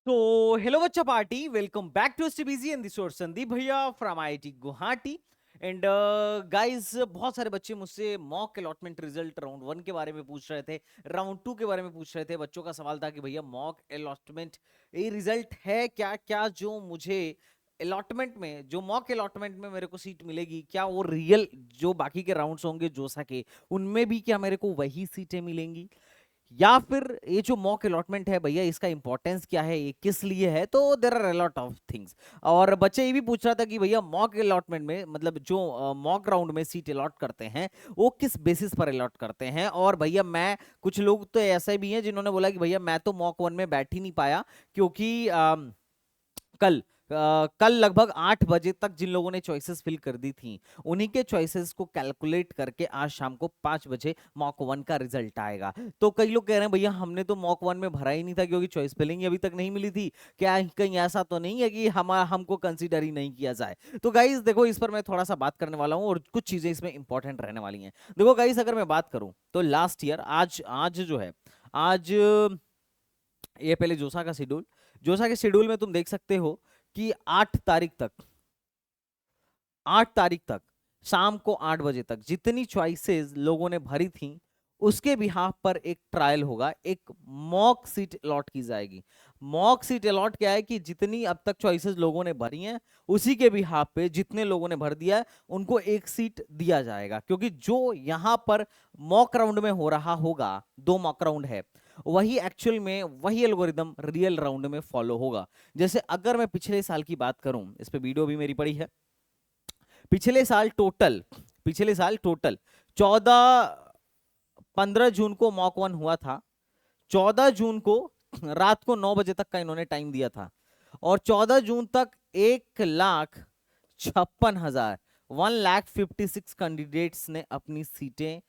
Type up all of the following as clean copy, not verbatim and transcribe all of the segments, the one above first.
तो हेलो बच्चा party, welcome back to STBG and this Sandeep भैया from IIT Guwahati. And guys, बहुत सारे बच्चे मुझसे मॉक अलॉटमेंट रिजल्ट राउंड 1 के बारे में पूछ रहे थे, राउंड 2 के बारे में पूछ रहे थे। बच्चों का सवाल था कि भैया मॉक अलॉटमेंट ये रिजल्ट है क्या, क्या जो मुझे अलॉटमेंट में, जो मॉक अलॉटमेंट में मेरे को सीट मिलेगी, क्या वो रियल जो बाकी के राउंड्स होंगे जोसा के, उनमें भी क्या मेरे को वही सीटें मिलेंगी, या फिर ये जो मॉक अलॉटमेंट है भैया इसका इंपॉर्टेंस क्या है, ये किस लिए है। तो there are a lot of things. और बच्चे ये भी पूछ रहा था कि भैया मॉक अलॉटमेंट में, मतलब जो मॉक राउंड में सीट अलॉट करते हैं वो किस बेसिस पर अलॉट करते हैं। और भैया मैं, कुछ लोग तो ऐसे भी हैं जिन्होंने बोला कि भैया मैं तो मॉक 1 में बैठ ही नहीं पाया क्योंकि कल लगभग 8 बजे तक जिन लोगों ने चॉइसेस फिल कर दी थी उन्हीं के चॉइसेस को कैलकुलेट करके आज शाम को 5 बजे मॉक 1 का रिजल्ट आएगा। तो कई लोग कह रहे हैं भैया हमने तो मॉक 1 में भरा ही नहीं था क्योंकि चॉइस फिलिंग अभी तक नहीं मिली थी, क्या कहीं ऐसा तो नहीं है कि हमको कंसीडर ही नहीं किया जाए। तो गाइस देखो, इस पर मैं थोड़ा सा बात करने वाला हूँ और कुछ चीजें इसमें इंपॉर्टेंट रहने वाली हैं। देखो गाइस, अगर मैं बात करूं तो लास्ट ईयर आज आज जो है, आज ये पहले जोसा का शेड्यूल, जोसा के शेड्यूल में तुम देख सकते हो कि 8 तारीख तक शाम को 8 बजे तक जितनी चॉइसेस लोगों ने भरी थी उसके बिहाफ पर एक ट्रायल होगा, एक मॉक सीट अलॉट की जाएगी। मॉक सीट अलॉट क्या है कि जितनी अब तक चॉइसेस लोगों ने भरी हैं उसी के बिहाफ पे जितने लोगों ने भर दिया है उनको एक सीट दिया जाएगा, क्योंकि जो यहां पर मॉक राउंड में हो रहा होगा, 2 मॉक राउंड है, वही एक्चुअल में वही एल्गोरिदम रियल राउंड में फॉलो होगा। जैसे अगर मैं पिछले साल की बात करूं, इस पे वीडियो भी मेरी पड़ी है। पिछले साल टोटल 14-15 जून को मॉक 1 हुआ था। 14 जून को रात को 9 बजे तक का इन्होंने टाइम दिया था और 14 जून तक 1,56,000 1,56,000 कैंडिडेट्स ने अपनी सीटें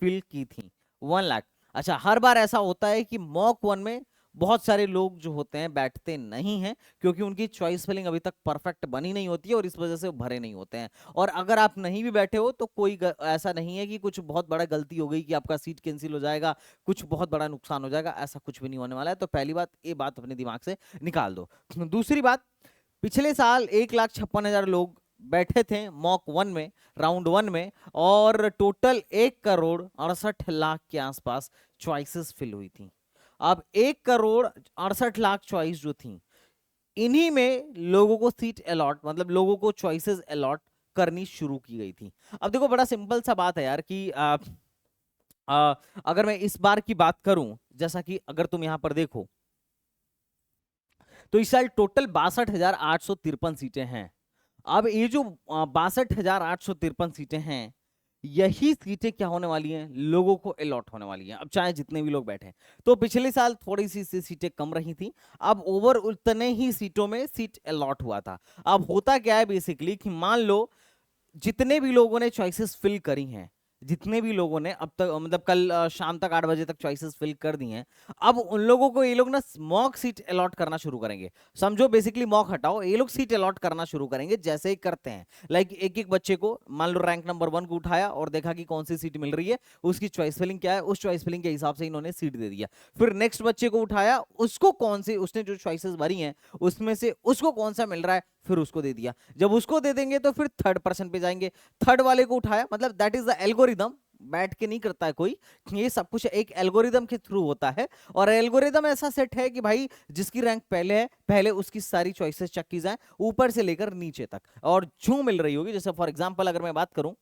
फिल की थी। 1 लाख। अच्छा, हर बार ऐसा होता है कि मॉक 1 में बहुत सारे लोग जो होते हैं बैठते नहीं हैं क्योंकि उनकी चॉइस फिलिंग अभी तक परफेक्ट बनी नहीं होती है और इस वजह से वो भरे नहीं होते हैं। और अगर आप नहीं भी बैठे हो तो कोई ऐसा नहीं है कि कुछ बहुत बड़ा गलती हो गई कि आपका सीट कैंसिल हो जाएगा, कुछ बहुत बड़ा नुकसान हो जाएगा, ऐसा कुछ भी नहीं होने वाला है। तो पहली बात, ये बात अपने दिमाग से निकाल दो। दूसरी बात, पिछले साल 1,56,000 लोग बैठे थे मॉक 1 में, राउंड 1 में, और टोटल 1,68,00,000 के आसपास चॉइसेस फिल हुई थी। अब 1,68,00,000 चॉइस जो थी, इन्हीं में लोगों को सीट अलॉट, मतलब लोगों को चॉइसेस अलॉट करनी शुरू की गई थी। अब देखो, बड़ा सिंपल सा बात है यार कि अगर मैं इस बार की बात करूं, जैसा कि अगर तुम यहां पर देखो तो इस साल टोटल 62,853 सीटें हैं। अब ये जो 62,853 सीटें हैं, यही सीटें क्या होने वाली हैं, लोगों को अलॉट होने वाली हैं। अब चाहे जितने भी लोग बैठे, तो पिछले साल थोड़ी सी सीटें कम रही थी, अब ओवर उतने ही सीटों में सीट अलॉट हुआ था। अब होता क्या है बेसिकली कि मान लो जितने भी लोगों ने चॉइसेस फिल करी हैं, जितने भी लोगों ने अब तक, मतलब कल शाम तक 8 बजे तक चॉइसेस फिल कर दी हैं, अब उन लोगों को ये लोग ना मॉक सीट अलॉट करना शुरू करेंगे। समझो बेसिकली मॉक हटाओ, ये लोग सीट अलॉट करना शुरू करेंगे जैसे ही करते हैं। लाइक एक एक बच्चे को, मान लो रैंक नंबर 1 को उठाया और देखा कि कौन सी सीट मिल रही है, उसकी चॉइस फिलिंग क्या है, उस चॉइस फिलिंग के हिसाब से इन्होंने सीट दे दिया। फिर नेक्स्ट बच्चे को उठाया, उसको कौन सी, उसने जो चॉइसेस भरी हैं उसमें से उसको कौन सा मिल रहा है, फिर उसको दे दिया। जब उसको दे देंगे तो फिर थर्ड पर्सन पे जाएंगे, थर्ड वाले को उठाया, मतलब दैट इज द एल्गोरिदम। बैठ के नहीं करता है कोई, ये सब कुछ एक एल्गोरिदम के थ्रू होता है। और एल्गोरिदम ऐसा सेट है कि भाई जिसकी रैंक पहले है, पहले उसकी सारी चॉइसेस चेक की जाए ऊपर से लेकर नीचे तक, और जो मिल रही होगी, जैसे फॉर एग्जांपल अगर मैं बात करूं,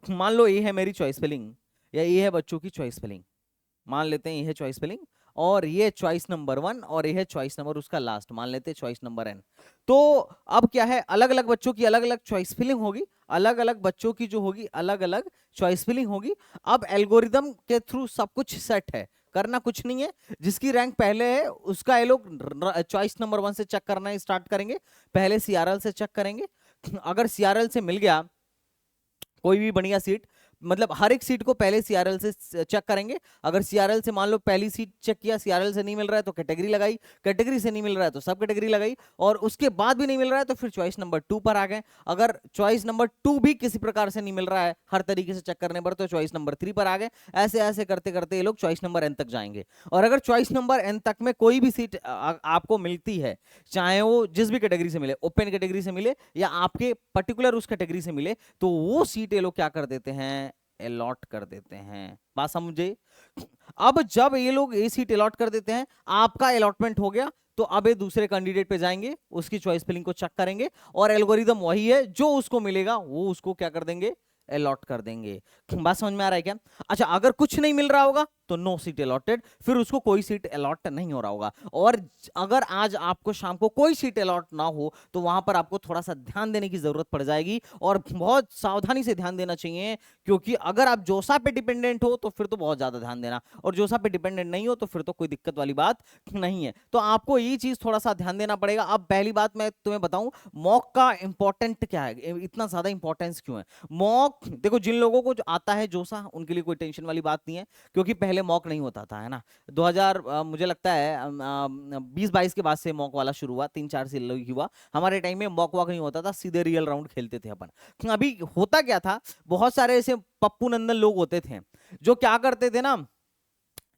मान लो ये है मेरी चॉइस फिलिंग या ये है बच्चों की चॉइस फिलिंग, मान लेते हैं ये है चॉइस फिलिंग और ये चॉइस नंबर 1 और ये है चॉइस नंबर उसका लास्ट, मान लेते हैं चॉइस नंबर n। तो अब क्या है, अलग अलग बच्चों की अलग अलग चॉइस फिलिंग होगी, अलग अलग बच्चों की जो होगी अलग अलग चॉइस फिलिंग होगी। अब एल्गोरिदम के थ्रू सब कुछ सेट है, करना कुछ नहीं है। जिसकी रैंक पहले है उसका ये लोग चॉइस नंबर 1 से चेक करना स्टार्ट करेंगे, पहले सीआरएल से चेक करेंगे। अगर सीआरएल से मिल गया कोई भी बढ़िया सीट, मतलब हर एक सीट को पहले सीआरएल से चेक करेंगे। अगर सीआरएल से मान लो पहली सीट चेक किया, सीआरएल से नहीं मिल रहा है तो कैटेगरी लगाई, कैटेगरी से नहीं मिल रहा है तो सब कैटेगरी लगाई, और उसके बाद भी नहीं मिल रहा है तो फिर चॉइस नंबर 2 पर आ गए। अगर चॉइस नंबर 2 भी किसी प्रकार से नहीं मिल रहा है हर तरीके से चेक करने पर, तो चॉइस नंबर 3 पर आ गए। ऐसे ऐसे करते करते ये लोग चॉइस नंबर एन तक जाएंगे। और अगर चॉइस नंबर एन तक में कोई भी सीट आपको मिलती है, चाहे वो जिस भी कैटेगरी से मिले, ओपन कैटेगरी से मिले या आपके पर्टिकुलर उस कैटेगरी से मिले, तो वो सीट ये लोग क्या कर देते हैं, अलॉट कर देते हैं। बात समझे? अब जब ये लोग ये सीट अलॉट कर देते हैं, आपका अलॉटमेंट हो गया, तो अब ये दूसरे कैंडिडेट पे जाएंगे, उसकी चॉइस फिलिंग को चेक करेंगे, और एल्गोरिदम वही है, जो उसको मिलेगा वो उसको क्या कर देंगे, अलॉट कर देंगे। बात समझ में आ रहा है क्या? अच्छा, अगर कुछ नहीं मिल रहा होगा तो नो सीट अलॉटेड, फिर उसको कोई सीट अलॉट नहीं हो रहा होगा। और अगर आज आपको शाम को कोई सीट अलॉट ना हो, तो वहां पर आपको थोड़ा सा ध्यान देने की जरूरत पड़ जाएगी, और बहुत सावधानी से ध्यान देना चाहिए, क्योंकि अगर आप जोसा पे डिपेंडेंट हो तो फिर तो बहुत ज्यादा ध्यान देना, और जोसा पे डिपेंडेंट नहीं हो तो फिर तो कोई दिक्कत वाली बात नहीं है। तो आपको ये चीज थोड़ा सा ध्यान देना पड़ेगा। अब पहली बात मैं तुम्हें बताऊं, मॉक का इंपॉर्टेंट क्या है, इतना ज्यादा इंपॉर्टेंस क्यों है मॉक? देखो, जिन लोगों को जो आता है जोसा, उनके लिए कोई टेंशन वाली बात नहीं है, क्योंकि पहले मॉक नहीं होता था, है ना। 2000 मुझे लगता है 20-22 के बाद से मॉक वाला शुरू हुआ, 3-4 से हुआ। हमारे टाइम में मॉक वॉक नहीं होता था, सीधे रियल राउंड खेलते थे अपन। अभी होता क्या था, बहुत सारे ऐसे पप्पू नंदन लोग होते थे जो क्या करते थे ना,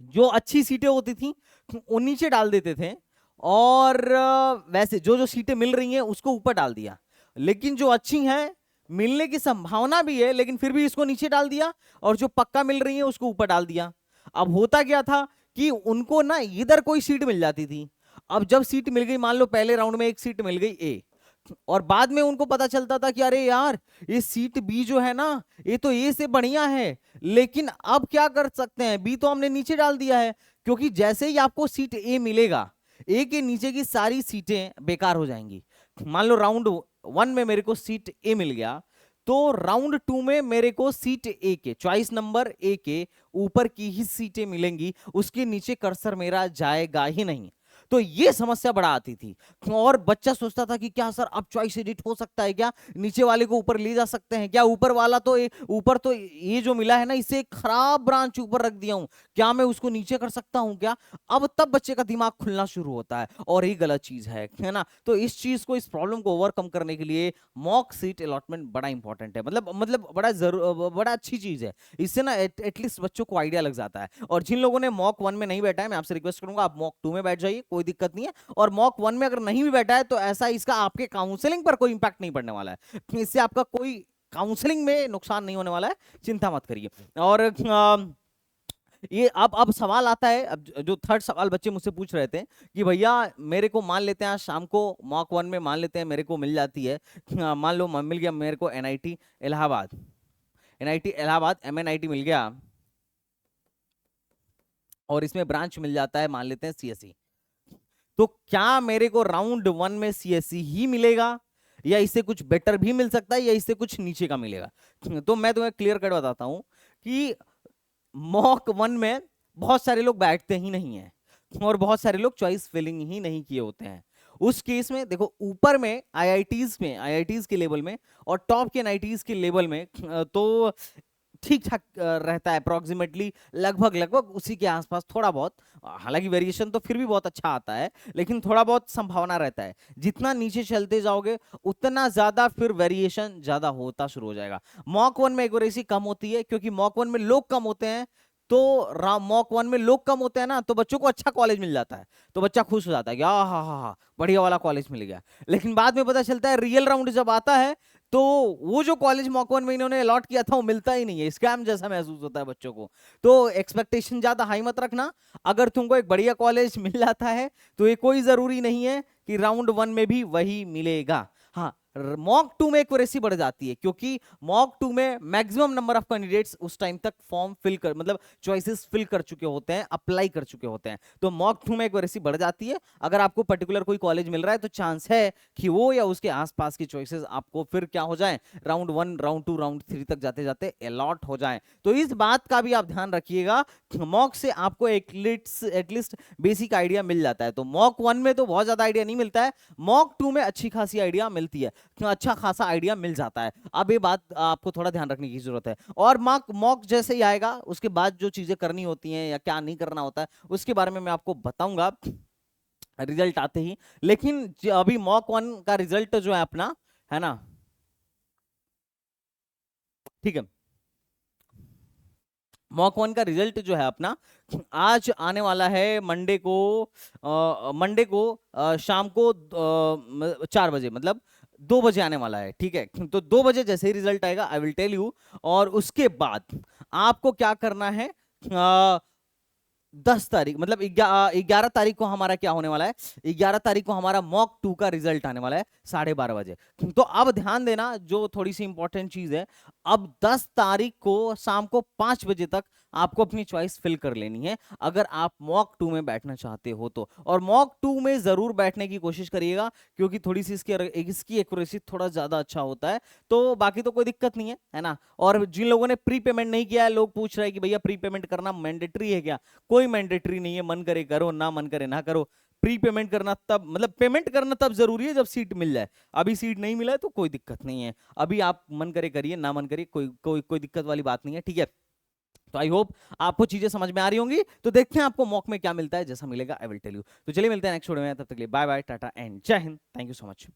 जो अच्छी सीटें होती थी वो नीचे डाल देते थे, और वैसे जो जो सीटें मिल रही हैं उसको ऊपर डाल दिया। लेकिन जो अच्छी हैं, मिलने की संभावना भी है, लेकिन फिर भी इसको नीचे डाल दिया, और जो पक्का मिल रही है उसको ऊपर डाल दिया। अब होता क्या था कि उनको ना इधर कोई सीट मिल जाती थी। अब जब सीट मिल गई, मान लो पहले राउंड में एक सीट मिल गई ए, और बाद में उनको पता चलता था कि अरे यार, ये सीट बी जो है ना, ये तो ए से बढ़िया है, लेकिन अब क्या कर सकते हैं, बी तो हमने नीचे डाल दिया है। क्योंकि जैसे ही आपको सीट ए मिलेगा, ए के नीचे की सारी सीटें बेकार हो जाएंगी। मान लो राउंड 1 में मेरे को सीट ए मिल गया, तो राउंड 2 में मेरे को सीट ए के, चॉइस नंबर ए के ऊपर की ही सीटें मिलेंगी, उसके नीचे कर्सर मेरा जाएगा ही नहीं। तो ये समस्या बड़ा आती थी, और बच्चा सोचता था कि क्या सर अब चॉइस एडिट हो सकता है क्या, नीचे वाले को ऊपर ले जा सकते हैं क्या, ऊपर वाला तो ऊपर तो ये जो मिला है ना, इसे खराब ब्रांच ऊपर रख दिया हूं, क्या मैं उसको नीचे कर सकता हूं क्या? अब तब बच्चे का दिमाग खुलना शुरू होता है, और ये गलत चीज है ना। तो इस चीज को, इस प्रॉब्लम को ओवरकम करने के लिए मॉक सीट अलॉटमेंट बड़ा इंपॉर्टेंट है, मतलब बड़ा अच्छी चीज है। इससे ना एटलीस्ट बच्चों को आइडिया लग जाता है। और जिन लोगों ने मॉक 1 में नहीं बैठा है, मैं आपसे रिक्वेस्ट करूंगा आप मॉक 2 में बैठ जाइए, कोई दिक्कत नहीं है। और मॉक 1 में अगर नहीं भी बैठा है तो ऐसा इसका आपके काउंसलिंग पर कोई इंपैक्ट नहीं पड़ने वाला है, इससे आपका कोई काउंसलिंग में नुकसान नहीं होने वाला है, चिंता मत करिए। और ये अब सवाल आता है, अब जो थर्ड सवाल बच्चे मुझसे पूछ रहे थे कि भैया मेरे को मान लेते हैं आज शाम को मॉक 1 में मान लेते हैं मेरे को मिल जाती है, मान लो मिल गया मेरे को एनआईटी इलाहाबाद, एमएनआईटी मिल गया, और इसमें ब्रांच मिल जाता है मान लेते हैं सीएसई, तो क्या मेरे को राउंड 1 में सीएसई ही मिलेगा, या इससे कुछ बेटर भी मिल सकता है, या इससे कुछ नीचे का मिलेगा? तो मैं तुम्हें क्लियर कट बताता हूं कि मॉक 1 में बहुत सारे लोग बैठते ही नहीं है, और बहुत सारे लोग चॉइस फिलिंग ही नहीं किए होते हैं। उस केस में देखो, ऊपर में आईआईटीज के लेवल में और टॉप के एनआईटीज के लेवल में तो ठीक ठाक रहता है, अप्रोक्सीमेटली लगभग उसी के आसपास, थोड़ा बहुत, हालांकि वेरिएशन तो फिर भी बहुत अच्छा आता है, लेकिन थोड़ा बहुत संभावना रहता है। जितना नीचे चलते जाओगे उतना ज्यादा फिर वेरिएशन ज्यादा होता शुरू हो जाएगा। मॉक 1 में एक्यूरेसी कम होती है, क्योंकि मॉक 1 में लोग कम होते हैं, तो मॉक 1 में लोग कम होते हैं ना, तो बच्चों को अच्छा कॉलेज मिल जाता है, तो बच्चा खुश हो जाता है कि हाँ बढ़िया वाला कॉलेज मिल गया। लेकिन बाद में पता चलता है रियल राउंड जब आता है, तो वो जो कॉलेज मॉक 1 में इन्होंने अलॉट किया था वो मिलता ही नहीं है, स्कैम जैसा महसूस होता है बच्चों को। तो एक्सपेक्टेशन ज्यादा हाई मत रखना। अगर तुमको एक बढ़िया कॉलेज मिल जाता है तो ये कोई जरूरी नहीं है कि राउंड 1 में भी वही मिलेगा। हाँ, मॉक 2 में एक्यूरेसी बढ़ जाती है, क्योंकि मॉक 2 में मैक्सिमम नंबर ऑफ कैंडिडेट्स उस टाइम तक फॉर्म फिल कर, मतलब चॉइसेस फिल कर चुके होते हैं, अप्लाई कर चुके होते हैं, तो मॉक 2 में एक्यूरेसी बढ़ जाती है। अगर आपको पर्टिकुलर कोई कॉलेज मिल रहा है तो चांस है कि वो या उसके आसपास की चॉइसेस आपको फिर क्या हो जाए, राउंड 1, राउंड 2, राउंड 3 तक जाते जाते अलॉट हो जाए। तो इस बात का भी आप ध्यान रखिएगा, मॉक से आपको एटलीस्ट बेसिक आइडिया मिल जाता है। तो मॉक 1 में तो बहुत ज्यादा आइडिया नहीं मिलता है, मॉक 2 में अच्छी खासी आइडिया मिलती है। अच्छा खासा आइडिया मिल जाता है। अब ये बात आपको थोड़ा ध्यान रखने की जरूरत है। और मॉक मॉक जैसे ही आएगा उसके बाद जो चीजें करनी होती हैं या क्या नहीं करना होता है उसके बारे में मैं आपको बताऊंगा रिजल्ट आते ही। लेकिन अभी मॉक 1 का रिजल्ट जो है अपना, है ना, ठीक है, मॉक 1 का रिजल्ट जो है अपना आज आने वाला है मंडे को। मंडे को शाम को 4 बजे, मतलब 2 बजे आने वाला है, ठीक है। तो 2 बजे जैसे ही रिजल्ट आएगा आई विल टेल यू। और उसके बाद आपको क्या करना है, 10 तारीख, मतलब 11 तारीख को हमारा क्या होने वाला है, 11 तारीख को हमारा मॉक 2 का रिजल्ट आने वाला है 12:30 बजे। तो अब ध्यान देना जो थोड़ी सी इंपॉर्टेंट चीज है, अब 10 तारीख को शाम को 5 बजे तक आपको अपनी चॉइस फिल कर लेनी है अगर आप मॉक 2 में बैठना चाहते हो तो। और मॉक 2 में जरूर बैठने की कोशिश करिएगा क्योंकि थोड़ी सी इसकी एक्यूरेसी थोड़ा ज्यादा अच्छा होता है। तो बाकी तो कोई दिक्कत नहीं है ना। और जिन लोगों ने प्री पेमेंट नहीं किया है, लोग पूछ रहे हैं कि भैया प्री पेमेंट करना मैंडेटरी है क्या? कोई मैंडेटरी नहीं है, मन करे करो, ना मन करे ना करो। प्री पेमेंट करना तब, मतलब पेमेंट करना तब जरूरी है जब सीट मिल जाए। अभी सीट नहीं मिला है तो कोई दिक्कत नहीं है, अभी आप मन करे करिए, ना मन करिए, कोई कोई कोई दिक्कत वाली बात नहीं है, ठीक है। तो आई होप आपको चीजें समझ में आ रही होंगी। तो देखते हैं आपको मॉक में क्या मिलता है, जैसा मिलेगा आई विल टेल यू। तो चलिए मिलते हैं नेक्स्ट वीडियो में, तब तक के लिए बाय बाय, टाटा एंड जय Hind, thank you so much.